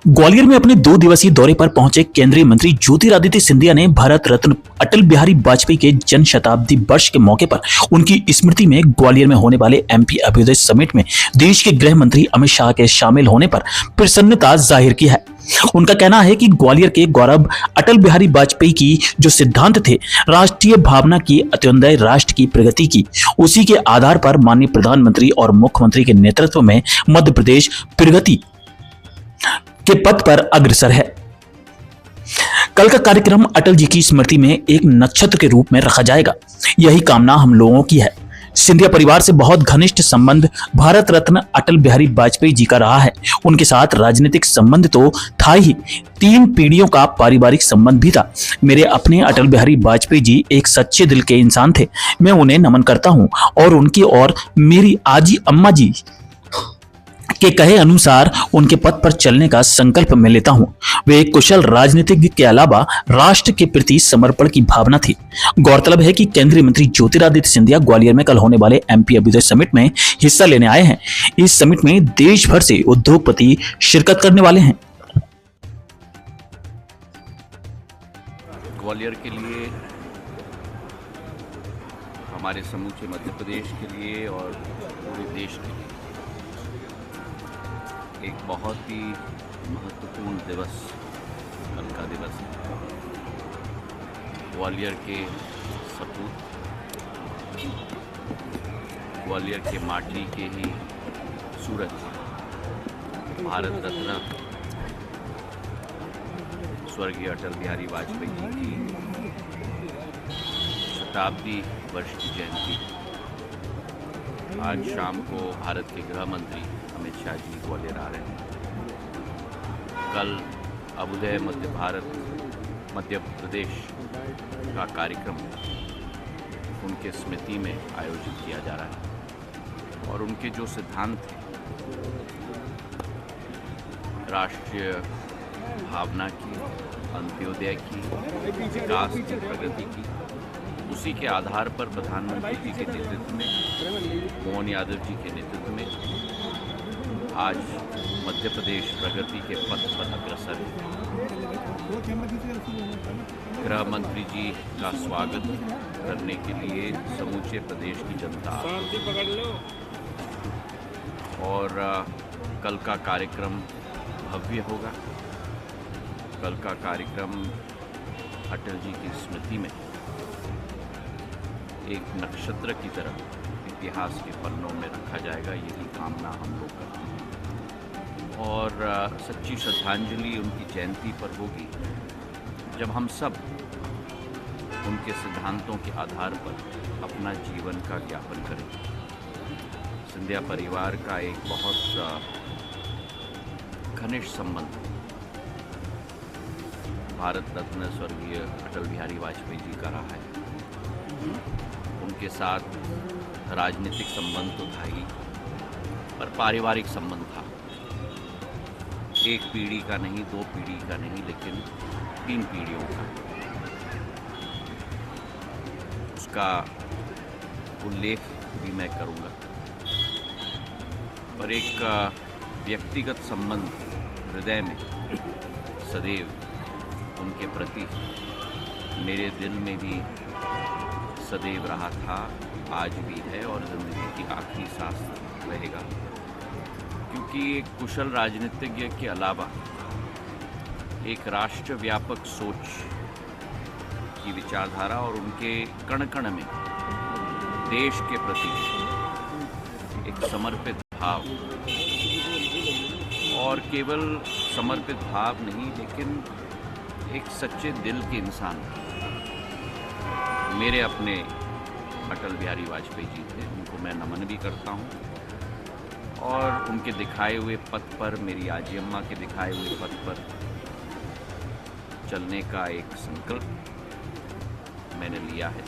ग्वालियर में अपने 2 दिवसीय दौरे पर पहुंचे केंद्रीय मंत्री ज्योतिरादित्य सिंधिया ने भारत रत्न अटल बिहारी वाजपेयी के जन्म शताब्दी वर्ष के मौके पर उनकी स्मृति में ग्वालियर में होने वाले एमपी अभ्युदय समिट में देश के गृह मंत्री अमित शाह के शामिल होने पर प्रसन्नता जाहिर की है। उनका कहना है कि ग्वालियर के गौरव अटल बिहारी वाजपेयी की जो सिद्धांत थे, राष्ट्रीय भावना की, अत्युदय राष्ट्र की प्रगति की, उसी के आधार पर माननीय प्रधानमंत्री और मुख्यमंत्री के नेतृत्व में मध्य प्रदेश प्रगति के पथ पर अग्रसर है। कल का कार्यक्रम अटल जी की स्मृति में एक नक्षत्र के रूप में रखा जाएगा, यही कामना हम लोगों की है। सिंधिया परिवार से बहुत घनिष्ठ संबंध भारत रत्न अटल बिहारी वाजपेयी जी का रहा है। उनके साथ राजनीतिक संबंध तो था ही, 3 पीढ़ियों का पारिवारिक संबंध भी था। मेरे अपने अटल बिहारी वाजपेयी जी एक सच्चे दिल के इंसान थे। मैं उन्हें नमन करता हूं और उनकी और मेरी आजी अम्मा जी के कहे अनुसार उनके पथ पर चलने का संकल्प मैं लेता हूं। वे एक कुशल राजनीतिज्ञ के अलावा राष्ट्र के प्रति समर्पण की भावना थी। गौरतलब है कि केंद्रीय मंत्री ज्योतिरादित्य सिंधिया ग्वालियर में कल होने वाले एमपी अभ्युदय समिट में हिस्सा लेने आए हैं। इस समिट में देश भर से उद्योगपति शिरकत करने वाले हैं। ग्वालियर के लिए, हमारे समूचे मध्य प्रदेश के लिए और पूरे देश के लिए एक बहुत ही महत्वपूर्ण दिवस कल का दिवस है। ग्वालियर के सपूत, ग्वालियर के माटी के ही सूरज, भारत रत्न स्वर्गीय अटल बिहारी वाजपेयी जी की शताब्दी वर्ष की जयंती आज शाम को भारत के गृह मंत्री अमित शाह जी ग्वालियर आ रहे हैं। कल अभ्युदय मध्य प्रदेश का कार्यक्रम उनके स्मृति में आयोजित किया जा रहा है और उनके जो सिद्धांत थे, राष्ट्रीय भावना की, अंत्योदय की, विकास की, प्रगति की, उसी के आधार पर प्रधानमंत्री जी के नेतृत्व में, मोहन यादव जी के नेतृत्व में आज मध्य प्रदेश प्रगति के पथ पर अग्रसर है। गृह मंत्री जी का स्वागत करने के लिए समूचे प्रदेश की जनता और कल का कार्यक्रम भव्य होगा। कल का कार्यक्रम अटल जी की स्मृति में एक नक्षत्र की तरह इतिहास के पन्नों में रखा जाएगा, यही कामना हम लोग करते हैं। और सच्ची श्रद्धांजलि उनकी जयंती पर होगी जब हम सब उनके सिद्धांतों के आधार पर अपना जीवन का ज्ञापन करेंगे। सिंधिया परिवार का एक बहुत घनिष्ठ संबंध भारत रत्न स्वर्गीय अटल बिहारी वाजपेयी जी का रहा है। उनके साथ राजनीतिक संबंध तो था ही, पर पारिवारिक संबंध था। एक पीढ़ी का नहीं, 2 पीढ़ी का नहीं, लेकिन 3 पीढ़ियों का। उसका उल्लेख भी मैं करूँगा, पर एक व्यक्तिगत संबंध हृदय में सदैव उनके प्रति मेरे दिल में भी सदैव रहा था, आज भी है और ज़िंदगी की आखिरी सांस रहेगा। क्योंकि एक कुशल राजनीतिज्ञ के अलावा एक राष्ट्र व्यापक सोच की विचारधारा और उनके कण कण में देश के प्रति एक समर्पित भाव, और केवल समर्पित भाव नहीं, लेकिन एक सच्चे दिल के इंसान मेरे अपने अटल बिहारी वाजपेयी जी थे। उनको मैं नमन भी करता हूँ और उनके दिखाए हुए पथ पर, मेरी आजी अम्मा के दिखाए हुए पथ पर चलने का एक संकल्प मैंने लिया है।